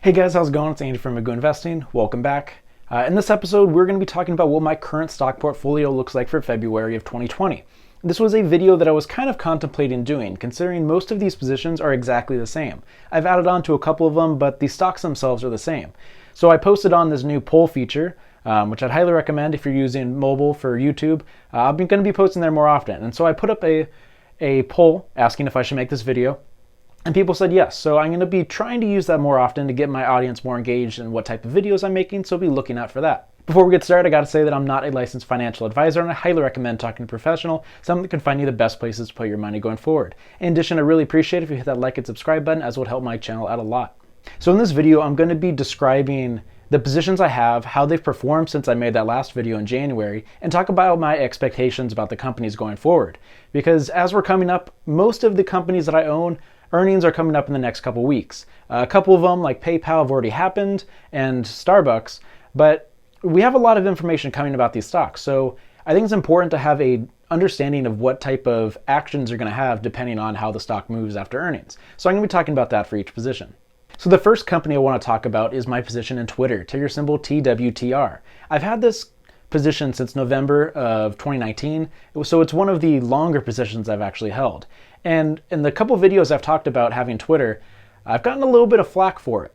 Hey guys, how's it going? It's Andy from Magoo Investing. Welcome back. In this episode, we're going to be talking about what my current stock portfolio looks like for February of 2020. This was a video that I was kind of contemplating doing, considering most of these positions are exactly the same. I've added on to a couple of them, but the stocks themselves are the same. So I posted on this new poll feature, which I'd highly recommend if you're using mobile for YouTube. I'm going to be posting there more often. And so I put up a poll asking if I should make this video. And people said yes, so I'm going to be trying to use that more often to get my audience more engaged in what type of videos I'm making, so be looking out for that. Before we get started, I got to say that I'm not a licensed financial advisor, and I highly recommend talking to a professional, someone that can find you the best places to put your money going forward. In addition, I really appreciate if you hit that like and subscribe button, as it would help my channel out a lot. So in this video, I'm going to be describing the positions I have, how they've performed since I made that last video in January, and talk about my expectations about the companies going forward. Because as we're coming up, most of the companies that I own, earnings are coming up in the next couple weeks. A couple of them, like PayPal, have already happened, and StarBucks, but we have a lot of information coming about these stocks. So I think it's important to have a understanding of what type of actions you're going to have depending on how the stock moves after earnings. So I'm going to be talking about that for each position. So the first company I want to talk about is my position in Twitter, ticker symbol TWTR. I've had this position since November of 2019, so it's one of the longer positions I've actually held. And in the couple videos I've talked about having Twitter, I've gotten a little bit of flack for it.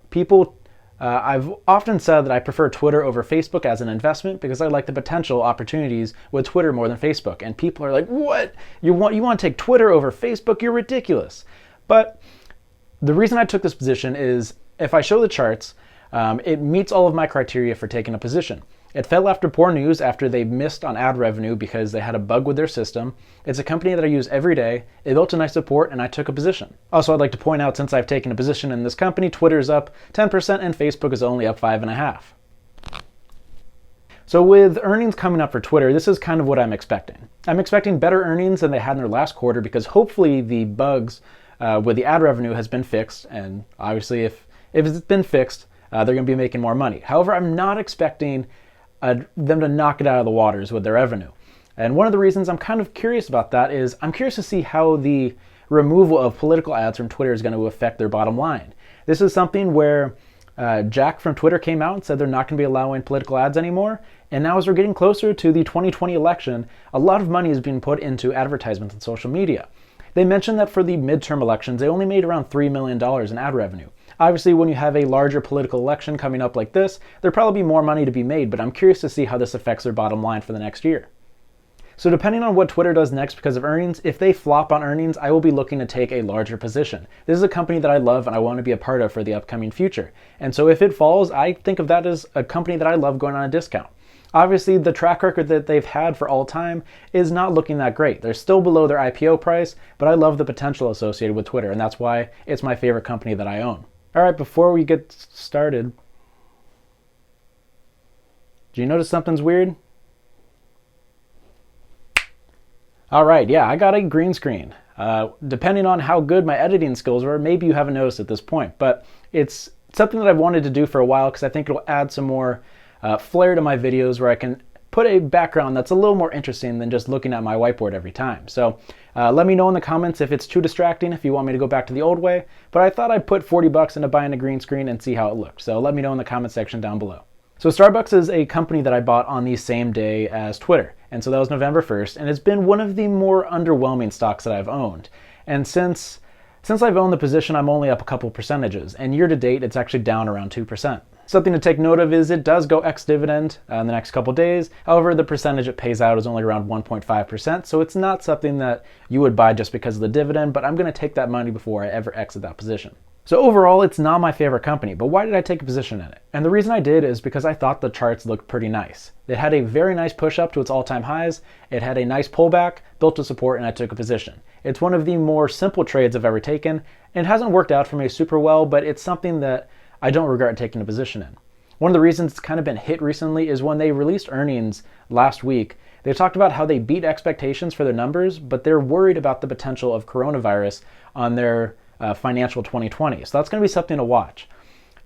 I've often said that I prefer Twitter over Facebook as an investment because I like the potential opportunities with Twitter more than Facebook. And people are like, what? You want to take Twitter over Facebook? You're ridiculous. But the reason I took this position is if I show the charts, it meets all of my criteria for taking a position. It fell after poor news after they missed on ad revenue because they had a bug with their system. It's a company that I use every day. It built a nice support and I took a position. Also, I'd like to point out, since I've taken a position in this company, Twitter's up 10% and Facebook is only up 5.5%. So with earnings coming up for Twitter, this is kind of what I'm expecting. I'm expecting better earnings than they had in their last quarter because hopefully the bugs with the ad revenue has been fixed, and obviously if it's been fixed, they're going to be making more money. However, I'm not expecting them to knock it out of the waters with their revenue. And one of the reasons I'm kind of curious about that is I'm curious to see how the removal of political ads from Twitter is going to affect their bottom line. This is something where Jack from Twitter came out and said they're not going to be allowing political ads anymore. And now as we're getting closer to the 2020 election, a lot of money is being put into advertisements on social media. They mentioned that for the midterm elections, they only made around $3 million in ad revenue. Obviously, when you have a larger political election coming up like this, there'll probably be more money to be made, but I'm curious to see how this affects their bottom line for the next year. So depending on what Twitter does next because of earnings, if they flop on earnings, I will be looking to take a larger position. This is a company that I love and I want to be a part of for the upcoming future. And so if it falls, I think of that as a company that I love going on a discount. Obviously, the track record that they've had for all time is not looking that great. They're still below their IPO price, but I love the potential associated with Twitter, and that's why it's my favorite company that I own. All right, before we get started, do you notice something's weird? All right, yeah, I got a green screen. Depending on how good my editing skills were, maybe you haven't noticed at this point, but it's something that I've wanted to do for a while because I think it'll add some more flair to my videos where I can put a background that's a little more interesting than just looking at my whiteboard every time. So let me know in the comments if it's too distracting, if you want me to go back to the old way, but I thought I'd put $40 into buying a green screen and see how it looked. So let me know in the comment section down below. So StarBucks is a company that I bought on the same day as Twitter. And so that was November 1st, and it's been one of the more underwhelming stocks that I've owned. And since I've owned the position, I'm only up a couple percentages, and year to date, it's actually down around 2%. Something to take note of is it does go ex-dividend in the next couple days. However, the percentage it pays out is only around 1.5%, so it's not something that you would buy just because of the dividend, but I'm going to take that money before I ever exit that position. So overall, it's not my favorite company, but why did I take a position in it? And the reason I did is because I thought the charts looked pretty nice. It had a very nice push up to its all-time highs, it had a nice pullback, built a support, and I took a position. It's one of the more simple trades I've ever taken, and it hasn't worked out for me super well, but it's something that I don't regret taking a position in. One of the reasons it's kind of been hit recently is when they released earnings last week, they talked about how they beat expectations for their numbers, but they're worried about the potential of coronavirus on their financial 2020. So that's going to be something to watch.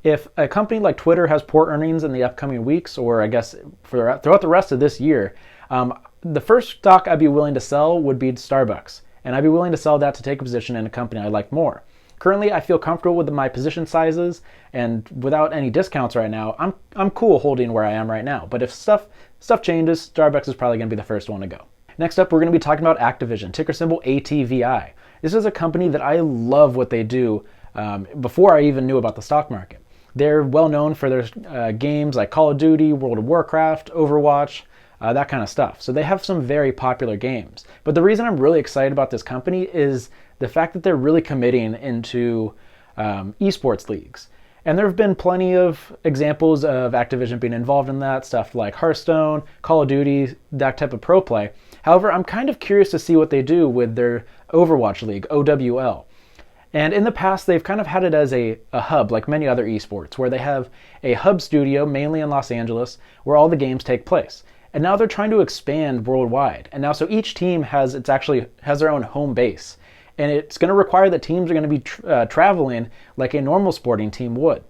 If a company like Twitter has poor earnings in the upcoming weeks, or I guess throughout the rest of this year, the first stock I'd be willing to sell would be StarBucks. And I'd be willing to sell that to take a position in a company I like more. Currently, I feel comfortable with my position sizes, and without any discounts right now, I'm cool holding where I am right now. But if stuff changes, Starbucks is probably going to be the first one to go. Next up, we're going to be talking about Activision, ticker symbol ATVI. This is a company that I love what they do before I even knew about the stock market. They're well known for their games like Call of Duty, World of Warcraft, Overwatch, that kind of stuff. So they have some very popular games. But the reason I'm really excited about this company is the fact that they're really committing into esports leagues. And there have been plenty of examples of Activision being involved in that, stuff like Hearthstone, Call of Duty, that type of pro play. However, I'm kind of curious to see what they do with their Overwatch League, OWL. And in the past, they've kind of had it as a hub, like many other esports, where they have a hub studio, mainly in Los Angeles, where all the games take place. And now they're trying to expand worldwide. And now so each team has their own home base. And it's going to require that teams are going to be traveling like a normal sporting team would.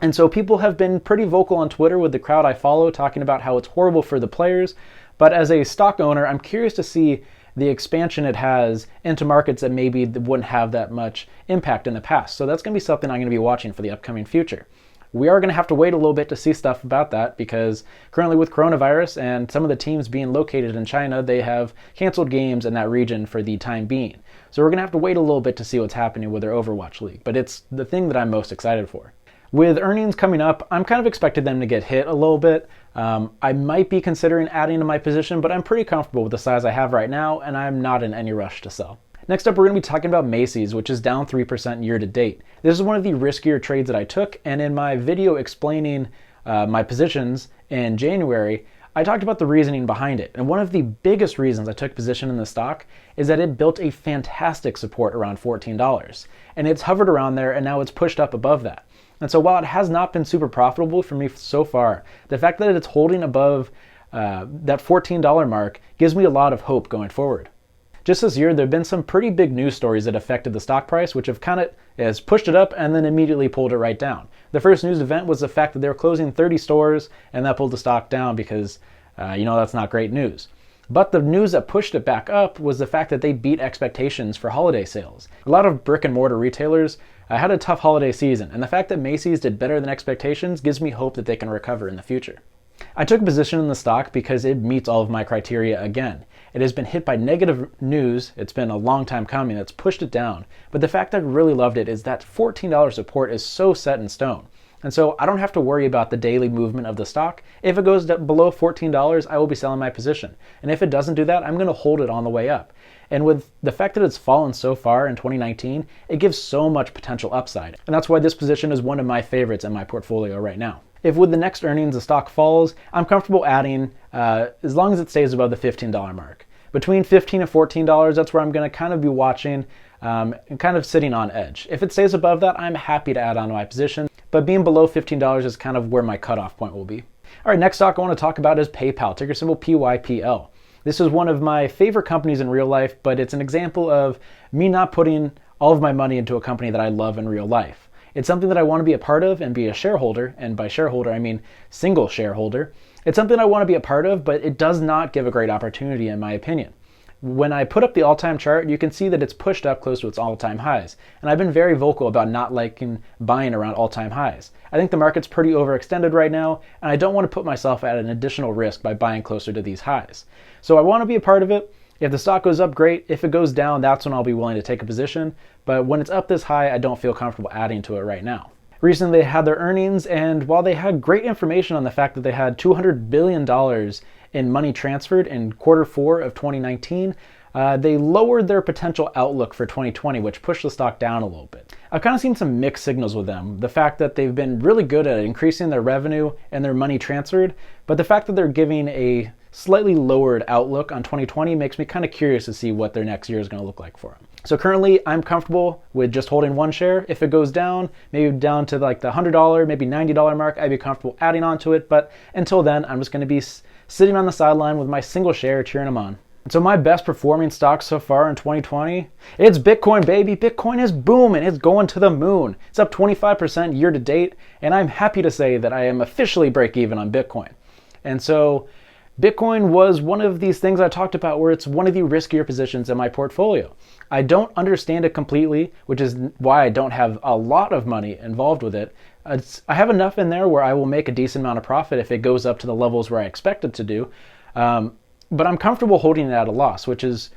And so people have been pretty vocal on Twitter with the crowd I follow, talking about how it's horrible for the players. But as a stock owner, I'm curious to see the expansion it has into markets that maybe wouldn't have that much impact in the past. So that's going to be something I'm going to be watching for the upcoming future. We are going to have to wait a little bit to see stuff about that because currently with coronavirus and some of the teams being located in China, they have canceled games in that region for the time being. So we're going to have to wait a little bit to see what's happening with their Overwatch League, but it's the thing that I'm most excited for. With earnings coming up, I'm kind of expecting them to get hit a little bit. I might be considering adding to my position, but I'm pretty comfortable with the size I have right now, and I'm not in any rush to sell. Next up, we're going to be talking about Macy's, which is down 3% year to date. This is one of the riskier trades that I took, and in my video explaining my positions in January, I talked about the reasoning behind it. And one of the biggest reasons I took position in the stock is that it built a fantastic support around $14. And it's hovered around there, and now it's pushed up above that. And so while it has not been super profitable for me so far, the fact that it's holding above that $14 mark gives me a lot of hope going forward. Just this year, there have been some pretty big news stories that affected the stock price, which have has pushed it up and then immediately pulled it right down. The first news event was the fact that they were closing 30 stores, and that pulled the stock down because, that's not great news. But the news that pushed it back up was the fact that they beat expectations for holiday sales. A lot of brick and mortar retailers had a tough holiday season, and the fact that Macy's did better than expectations gives me hope that they can recover in the future. I took a position in the stock because it meets all of my criteria again. It has been hit by negative news. It's been a long time coming that's pushed it down. But the fact that I really loved it is that $14 support is so set in stone. And so I don't have to worry about the daily movement of the stock. If it goes below $14, I will be selling my position. And if it doesn't do that, I'm going to hold it on the way up. And with the fact that it's fallen so far in 2019, it gives so much potential upside. And that's why this position is one of my favorites in my portfolio right now. If with the next earnings the stock falls, I'm comfortable adding as long as it stays above the $15 mark. Between $15 and $14, that's where I'm going to kind of be watching and kind of sitting on edge. If it stays above that, I'm happy to add on to my position, but being below $15 is kind of where my cutoff point will be. All right, next stock I want to talk about is PayPal, ticker symbol PYPL. This is one of my favorite companies in real life, but it's an example of me not putting all of my money into a company that I love in real life. It's something that I want to be a part of and be a shareholder, and by shareholder I mean single shareholder. It's something I want to be a part of, but it does not give a great opportunity in my opinion. When I put up the all-time chart, you can see that it's pushed up close to its all-time highs. And I've been very vocal about not liking buying around all-time highs. I think the market's pretty overextended right now, and I don't want to put myself at an additional risk by buying closer to these highs. So I want to be a part of it. If the stock goes up, great. If it goes down, that's when I'll be willing to take a position. But when it's up this high, I don't feel comfortable adding to it right now. Recently, they had their earnings, and while they had great information on the fact that they had $200 billion in money transferred in quarter 4 of 2019, they lowered their potential outlook for 2020, which pushed the stock down a little bit. I've kind of seen some mixed signals with them. The fact that they've been really good at increasing their revenue and their money transferred, but the fact that they're giving a slightly lowered outlook on 2020 makes me kind of curious to see what their next year is going to look like for them. So currently, I'm comfortable with just holding one share. If it goes down, maybe down to like the $100, maybe $90 mark, I'd be comfortable adding on to it. But until then, I'm just going to be sitting on the sideline with my single share, cheering them on. And so my best performing stock so far in 2020, it's Bitcoin, baby. Bitcoin is booming. It's going to the moon. It's up 25% year to date. And I'm happy to say that I am officially break even on Bitcoin. And so Bitcoin was one of these things I talked about where it's one of the riskier positions in my portfolio. I don't understand it completely, which is why I don't have a lot of money involved with it. I have enough in there where I will make a decent amount of profit if it goes up to the levels where I expect it to do. But I'm comfortable holding it at a loss, which was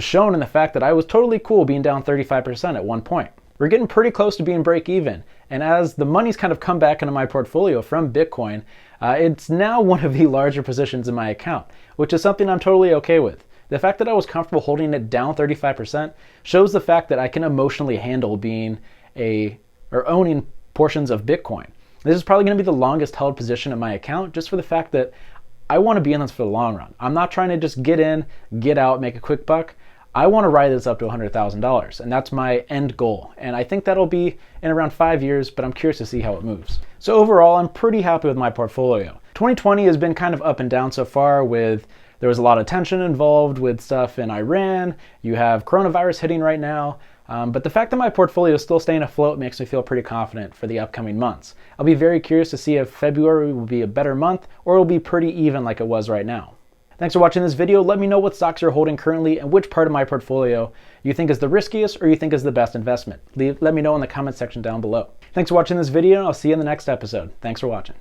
shown in the fact that I was totally cool being down 35% at one point. We're getting pretty close to being break even. And as the money's kind of come back into my portfolio from Bitcoin, it's now one of the larger positions in my account, which is something I'm totally okay with. The fact that I was comfortable holding it down 35% shows the fact that I can emotionally handle owning portions of Bitcoin. This is probably going to be the longest held position in my account, just for the fact that I want to be in this for the long run. I'm not trying to just get in, get out, make a quick buck. I want to ride this up to $100,000, and that's my end goal. And I think that'll be in around 5 years, but I'm curious to see how it moves. So overall, I'm pretty happy with my portfolio. 2020 has been kind of up and down so far. There was a lot of tension involved with stuff in Iran. You have coronavirus hitting right now. But the fact that my portfolio is still staying afloat makes me feel pretty confident for the upcoming months. I'll be very curious to see if February will be a better month or it will be pretty even like it was right now. Thanks for watching this video. Let me know what stocks you're holding currently and which part of my portfolio you think is the riskiest or you think is the best investment. Let me know in the comment section down below. Thanks for watching this video, and I'll see you in the next episode. Thanks for watching.